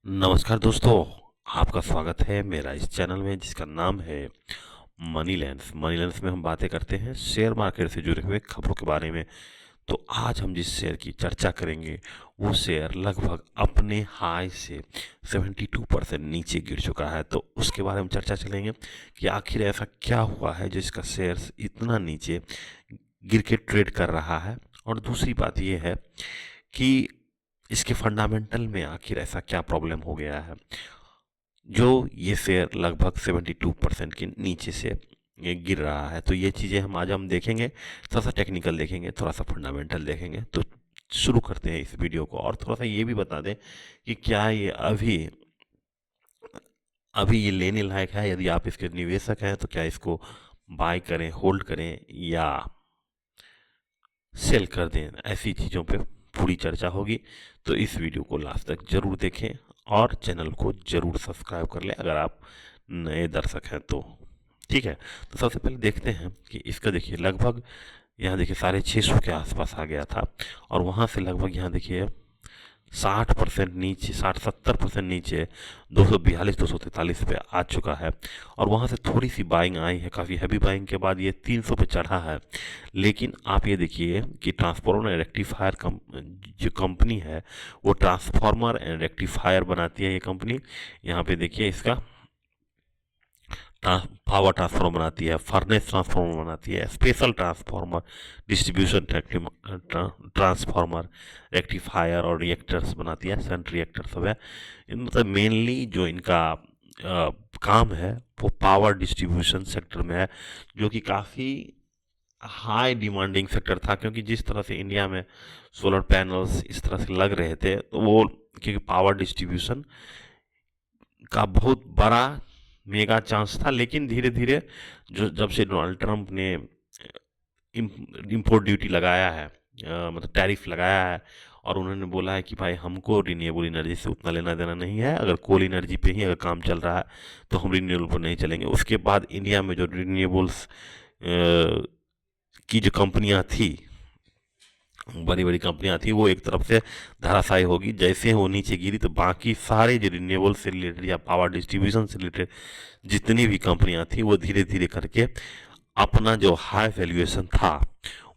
नमस्कार दोस्तों, आपका स्वागत है मेरा इस चैनल में जिसका नाम है मनी लेंस। मनी लेंस में हम बातें करते हैं शेयर मार्केट से जुड़े हुए खबरों के बारे में। तो आज हम जिस शेयर की चर्चा करेंगे वो शेयर लगभग अपने हाई से 72% नीचे गिर चुका है। तो उसके बारे में चर्चा चलेंगे कि आखिर ऐसा क्या हुआ है जिसका शेयर इतना नीचे गिर के ट्रेड कर रहा है। और दूसरी बात ये है कि इसके फंडामेंटल में आखिर ऐसा क्या प्रॉब्लम हो गया है जो ये शेयर लगभग 72% के नीचे से ये गिर रहा है। तो ये चीज़ें हम देखेंगे, थोड़ा सा टेक्निकल देखेंगे, थोड़ा सा फंडामेंटल देखेंगे। तो शुरू करते हैं इस वीडियो को और थोड़ा सा ये भी बता दें कि क्या ये अभी अभी ये लेने लायक है। यदि आप इसके निवेशक हैं तो क्या इसको बाय करें, होल्ड करें या सेल कर दें। ऐसी चीज़ों पे पूरी चर्चा होगी। तो इस वीडियो को लास्ट तक ज़रूर देखें और चैनल को ज़रूर सब्सक्राइब कर लें अगर आप नए दर्शक हैं तो। ठीक है, तो सबसे पहले देखते हैं कि इसका देखिए लगभग यहाँ देखिए 650 के आसपास आ गया था और वहाँ से लगभग यहाँ देखिए 60% नीचे, 60-70% नीचे 242-243 पे आ चुका है। और वहाँ से थोड़ी सी बाइंग आई है, काफ़ी हैवी बाइंग के बाद ये 300 पे चढ़ा है। लेकिन आप ये देखिए कि ट्रांसफॉर्मर एंड रेक्टिफायर जो कंपनी है वो ट्रांसफॉर्मर एंड रेक्टिफायर बनाती है ये कंपनी। यहाँ पे देखिए इसका पावर ट्रांसफार्मर बनाती है, फर्नेस ट्रांसफार्मर बनाती है, special transformer, distribution transformer, rectifier और रिएक्टर्स बनाती है, शंट रिएक्टर सब है। मतलब मेनली जो इनका काम है वो पावर डिस्ट्रीब्यूशन सेक्टर में है, जो कि काफ़ी हाई डिमांडिंग सेक्टर था। क्योंकि जिस तरह से इंडिया में सोलर पैनल्स इस तरह से लग रहे थे तो वो क्योंकि पावर डिस्ट्रीब्यूशन का बहुत बड़ा मेगा चांस था। लेकिन धीरे धीरे जो जब से डोनाल्ड ट्रंप ने इम्पोर्ट ड्यूटी लगाया है, मतलब टैरिफ लगाया है, और उन्होंने बोला है कि भाई हमको रिन्यूएबल एनर्जी से उतना लेना देना नहीं है, अगर कोल एनर्जी पे ही अगर काम चल रहा है तो हम रिन्यूएबल पर नहीं चलेंगे। उसके बाद इंडिया में जो रिन्यूएबल्स की जो कंपनियां थी, बड़ी बड़ी कंपनियां थी, वो एक तरफ से धराशायी होगी। जैसे वो नीचे गिरी तो बाकी सारे जो रिन्यूएबल से रिलेटेड या पावर डिस्ट्रीब्यूशन से रिलेटेड जितनी भी कंपनियां थी वो धीरे धीरे करके अपना जो हाई वैल्यूएशन था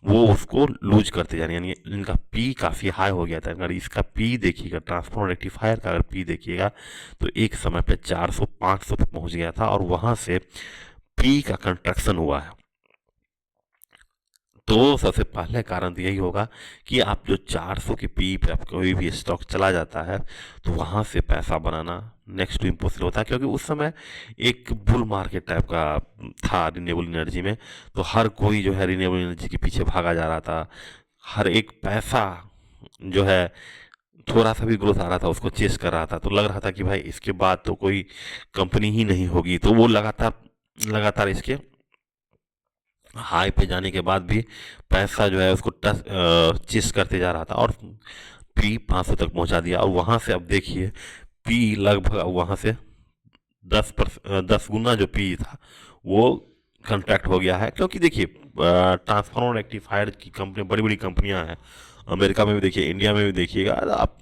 वो उसको लूज करते जा रहे हैं। यानी इनका पी काफ़ी हाई हो गया था। अगर इसका पी देखिएगा, ट्रांसफॉर्मर रेक्टिफायर का अगर पी देखिएगा तो एक समय पे 400-500 पे पहुंच गया था और वहां से पी का कंस्ट्रक्शन हुआ है। तो सबसे पहले कारण तो यही होगा कि आप जो 400 के पी पे आप कोई भी स्टॉक चला जाता है तो वहाँ से पैसा बनाना नेक्स्ट टू इम्पॉसिबल होता है। क्योंकि उस समय एक बुल मार्केट टाइप का था रिन्यूएबल एनर्जी में। तो हर कोई जो है रिन्यूएबल एनर्जी के पीछे भागा जा रहा था। हर एक पैसा जो है थोड़ा सा भी ग्रोथ आ रहा था उसको चेस कर रहा था। तो लग रहा था कि भाई इसके बाद तो कोई कंपनी ही नहीं होगी। तो वो लगातार लगातार इसके हाई पे जाने के बाद भी पैसा जो है उसको टच चेस करते जा रहा था और पी 500 तक पहुंचा दिया। और वहां से अब देखिए पी लगभग वहां से 10 गुना जो पी था वो कंट्रैक्ट हो गया है। क्योंकि देखिए ट्रांसफार्मर रेक्टिफायर की कंपनी बड़ी बड़ी कंपनियां हैं, अमेरिका में भी देखिए, इंडिया में भी देखिएगा। आप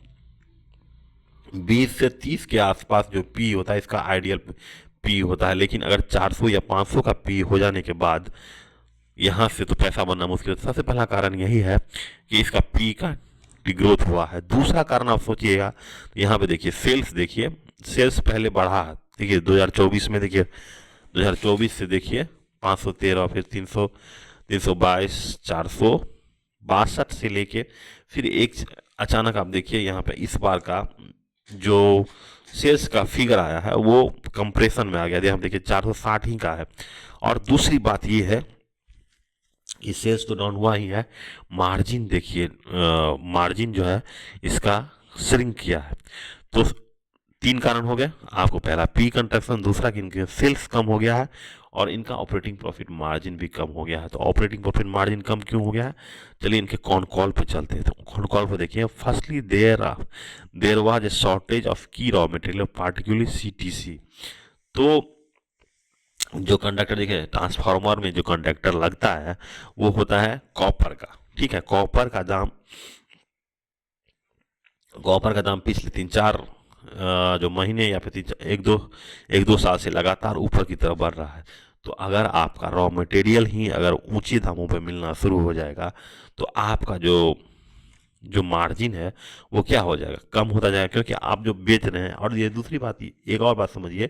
20 से 30 के आसपास जो पी होता है इसका आइडियल पी होता है। लेकिन अगर 400 या 500 का पी हो जाने के बाद यहाँ से तो पैसा बनना मुश्किल है। सबसे पहला कारण यही है कि इसका पी का डिग्रोथ हुआ है। दूसरा कारण आप सोचिएगा, यहाँ पे देखिए सेल्स, देखिए सेल्स पहले बढ़ा है। देखिए 2024 में देखिए 2024 से देखिए 513, फिर 300, 322, 462 से लेके फिर एक अचानक आप देखिए यहाँ पे इस बार का जो सेल्स का फिगर आया है वो कंप्रेशन में आ गया। हम देखिए 460 ही का है। और दूसरी बात ये है कि सेल्स तो डाउन हुआ ही है, मार्जिन देखिए, मार्जिन जो है इसका श्रिंक किया है। तो तीन कारण हो गए आपको, पहला पी कंट्रैक्शन, दूसरा कि इनके सेल्स कम हो गया है और इनका ऑपरेटिंग प्रॉफिट मार्जिन भी कम हो गया है। तो ऑपरेटिंग प्रॉफिट मार्जिन कम क्यों हो गया है, चलिए इनके कॉन कॉल पे चलते हैं। तो कॉन कॉल पे देखिए, firstly there was a shortage of key raw material particularly CTC. तो जो कंडक्टर देखिए ट्रांसफार्मर में जो कंडक्टर लगता है वो होता है कॉपर का। ठीक है, कॉपर का दाम पिछले 3-4 जो महीने या फिर एक दो साल से लगातार ऊपर की तरफ बढ़ रहा है। तो अगर आपका रॉ मटेरियल ही अगर ऊंचे दामों पे मिलना शुरू हो जाएगा तो आपका जो जो मार्जिन है वो क्या हो जाएगा, कम होता जाएगा, क्योंकि आप जो बेच रहे हैं। और ये दूसरी बात, एक और बात समझिए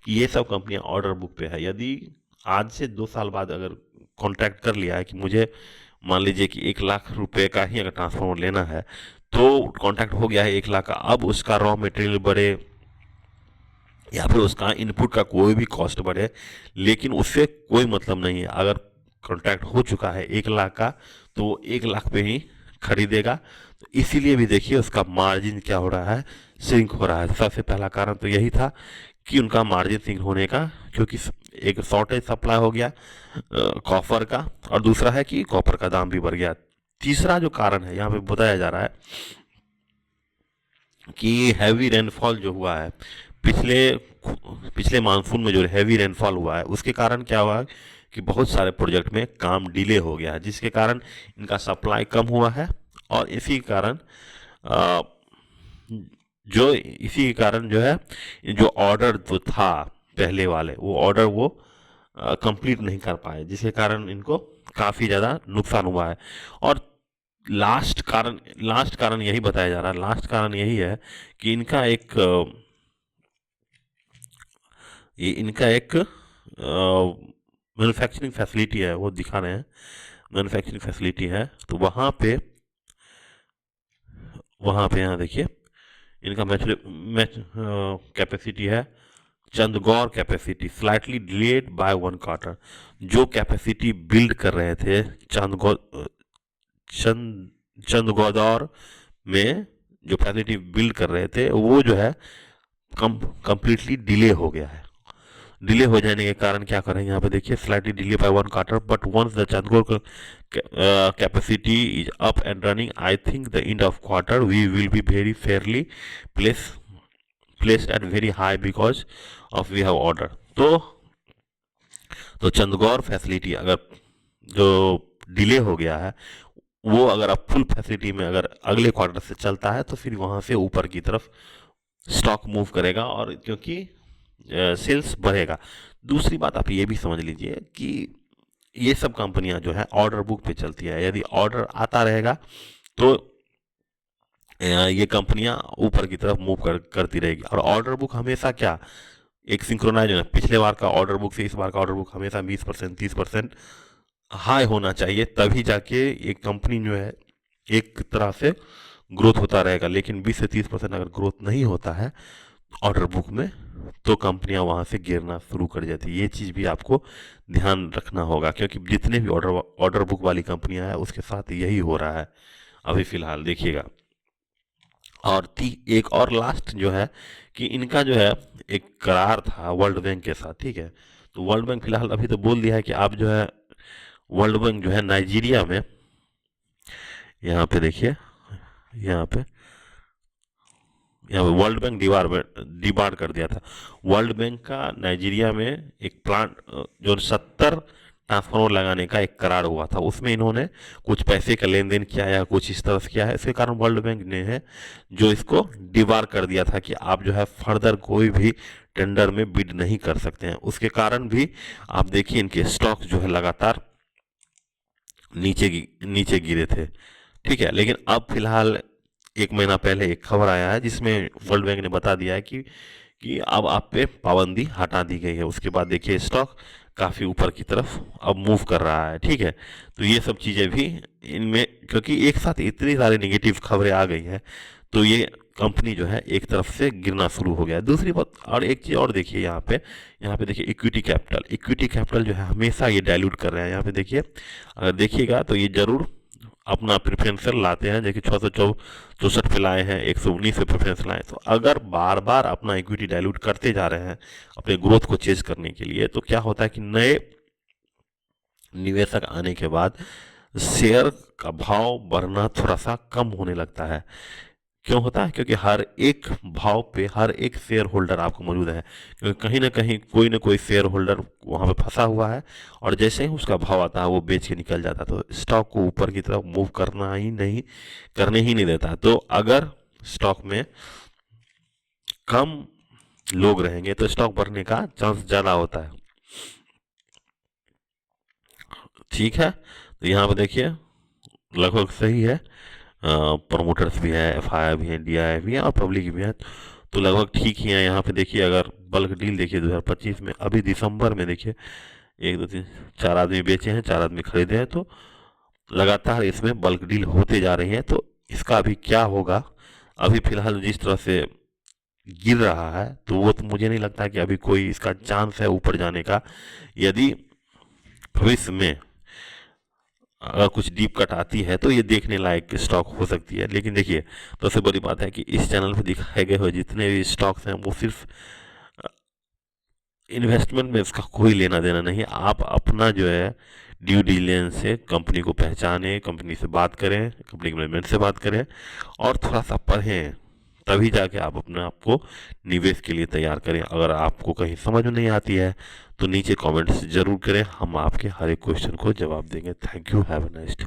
कि ये सब कंपनियां ऑर्डर बुक पे है। यदि आज से 2 साल बाद अगर कॉन्ट्रैक्ट कर लिया है कि मुझे मान लीजिए कि 1 लाख रुपए का ही अगर ट्रांसफार्मर लेना है, तो कॉन्ट्रैक्ट हो गया है 1 लाख का, अब उसका रॉ मटेरियल बढ़े या फिर उसका इनपुट का कोई भी कॉस्ट बढ़े, लेकिन उससे कोई मतलब नहीं है। अगर कॉन्ट्रैक्ट हो चुका है 1 लाख का तो वो 1 लाख पे ही खरीदेगा। तो इसीलिए भी देखिए उसका मार्जिन क्या हो रहा है, सिंक हो रहा है। सबसे पहला कारण तो यही था कि उनका मार्जिन सिंक होने का, क्योंकि एक शॉर्टेज सप्लाई हो गया कॉपर का, और दूसरा है कि कॉपर का दाम भी बढ़ गया। तीसरा जो कारण है यहाँ पे बताया जा रहा है कि हैवी रेनफॉल जो हुआ है पिछले पिछले मानसून में, जो हैवी रेनफॉल हुआ है उसके कारण क्या हुआ कि बहुत सारे प्रोजेक्ट में काम डिले हो गया है, जिसके कारण इनका सप्लाई कम हुआ है। और इसी कारण अ, इसी कारण जो है, जो ऑर्डर जो था पहले वाले, वो ऑर्डर वो कंप्लीट नहीं कर पाए, जिसके कारण इनको काफ़ी ज़्यादा नुकसान हुआ है। और लास्ट कारण यही बताया जा रहा है, लास्ट कारण यही है कि इनका एक मैन्युफैक्चरिंग फैसिलिटी है, वो दिखा रहे हैं मैन्युफैक्चरिंग फैसिलिटी है। तो वहाँ पे यहाँ देखिए इनका मैच कैपेसिटी है, Chandgaur capacity slightly delayed by 1 quarter. जो कैपेसिटी बिल्ड कर रहे थे चंदगौदौर में, जो फैसिलिटी बिल्ड कर रहे थे वो जो है कंप्लीटली डिले हो गया है। डिले हो जाने के कारण क्या करें, यहाँ पे देखिए slightly delay by 1 quarter, but once the Chandgaur capacity is up and running, I think the end of quarter we will be very fairly placed at very high because of we have order. तो चंदगौर facility अगर जो delay हो गया है, वो अगर अब फुल फैसिलिटी में अगर अगले क्वार्टर से चलता है तो फिर वहाँ से ऊपर की तरफ स्टॉक मूव करेगा, और क्योंकि सेल्स बढ़ेगा। दूसरी बात आप ये भी समझ लीजिए कि ये सब कंपनियां जो है ऑर्डर बुक पे चलती है। यदि ऑर्डर आता रहेगा तो ये कंपनियां ऊपर की तरफ मूव करती रहेगी। और ऑर्डर बुक हमेशा क्या, एक सिंक्रोनाइज है, पिछले बार का ऑर्डर बुक से इस बार का ऑर्डर बुक हमेशा 20% 30% हाई होना चाहिए, तभी जाके एक कंपनी जो है एक तरह से ग्रोथ होता रहेगा। लेकिन 20 से 30% अगर ग्रोथ नहीं होता है ऑर्डर बुक में, तो कंपनियां वहां से गिरना शुरू कर जाती है। ये चीज़ भी आपको ध्यान रखना होगा, क्योंकि जितने भी ऑर्डर बुक वाली कंपनियां हैं उसके साथ यही हो रहा है अभी फिलहाल, देखिएगा। और एक और लास्ट जो है कि इनका जो है एक करार था वर्ल्ड बैंक के साथ, ठीक है। तो वर्ल्ड बैंक फिलहाल अभी तो बोल दिया है कि आप जो है, वर्ल्ड बैंक जो है नाइजीरिया में, यहाँ पे देखिए, यहाँ पे वर्ल्ड बैंक डिबार कर दिया था। वर्ल्ड बैंक का नाइजीरिया में एक प्लांट जो 70 ट्रांसफार्मर लगाने का एक करार हुआ था, उसमें इन्होंने कुछ पैसे का लेन देन किया या कुछ इस तरह से किया है। इसके कारण वर्ल्ड बैंक ने है जो इसको डिबार कर दिया था कि आप जो है फर्दर कोई भी टेंडर में बिड नहीं कर सकते हैं। उसके कारण भी आप देखिए इनके स्टॉक जो है लगातार नीचे गिरे थे, ठीक है। लेकिन अब फिलहाल 1 महीना पहले एक खबर आया है जिसमें वर्ल्ड बैंक ने बता दिया है कि अब आप पे पाबंदी हटा दी गई है। उसके बाद देखिए स्टॉक काफ़ी ऊपर की तरफ अब मूव कर रहा है, ठीक है। तो ये सब चीज़ें भी इनमें, क्योंकि एक साथ इतनी सारी नेगेटिव खबरें आ गई हैं, तो ये कंपनी जो है एक तरफ से गिरना शुरू हो गया है। दूसरी बात, और एक चीज़ और देखिए, यहाँ पे देखिए इक्विटी कैपिटल जो है हमेशा ये डाइल्यूट कर रहे हैं। यहाँ पे देखिए, अगर देखिएगा तो ये जरूर अपना प्रेफरेंशियल लाते हैं, जैसे 664 पे लाए हैं, 119 पे प्रेफरेंस लाए। तो अगर बार बार अपना इक्विटी डाइल्यूट करते जा रहे हैं अपने ग्रोथ को चेज करने के लिए, तो क्या होता है कि नए निवेशक आने के बाद शेयर का भाव बढ़ना थोड़ा सा कम होने लगता है। क्यों होता है? क्योंकि हर एक भाव पे हर एक शेयर होल्डर आपको मौजूद है, क्योंकि कहीं ना कहीं कोई ना कोई शेयर होल्डर वहाँ पे फंसा हुआ है, और जैसे ही उसका भाव आता है वो बेच के निकल जाता है। तो स्टॉक को ऊपर की तरफ मूव करने ही नहीं देता। तो अगर स्टॉक में कम लोग रहेंगे तो स्टॉक बढ़ने का चांस ज़्यादा होता है। ठीक है, तो यहाँ पे देखिए लगभग सही है। प्रमोटर्स भी है, एफआईआई भी है, डीआई भी है और पब्लिक भी है, तो लगभग ठीक ही है। यहाँ पे देखिए अगर बल्क डील देखिए 2025 में, अभी दिसंबर में देखिए 1 2 3 4 आदमी बेचे हैं, 4 आदमी खरीदे हैं, तो लगातार इसमें बल्क डील होते जा रही है। तो इसका अभी क्या होगा, अभी फिलहाल जिस तरह से गिर रहा है तो वो तो मुझे नहीं लगता कि अभी कोई इसका चांस है ऊपर जाने का। यदि भविष्य में अगर कुछ डीप कट आती है तो ये देखने लायक स्टॉक हो सकती है। लेकिन देखिए तो सबसे बड़ी बात है कि इस चैनल पर दिखाए गए हुए जितने भी स्टॉक्स हैं वो सिर्फ इन्वेस्टमेंट में इसका कोई लेना देना नहीं। आप अपना जो है ड्यू डिलिजेंस से कंपनी को पहचानें, कंपनी से बात करें, कंपनी के मैनेजमेंट से बात करें और थोड़ा सा पढ़ें, तभी जाके आप अपने आप को निवेश के लिए तैयार करें। अगर आपको कहीं समझ में नहीं आती है तो नीचे कमेंट्स जरूर करें, हम आपके हर एक क्वेश्चन को जवाब देंगे। Thank you, have a nice day.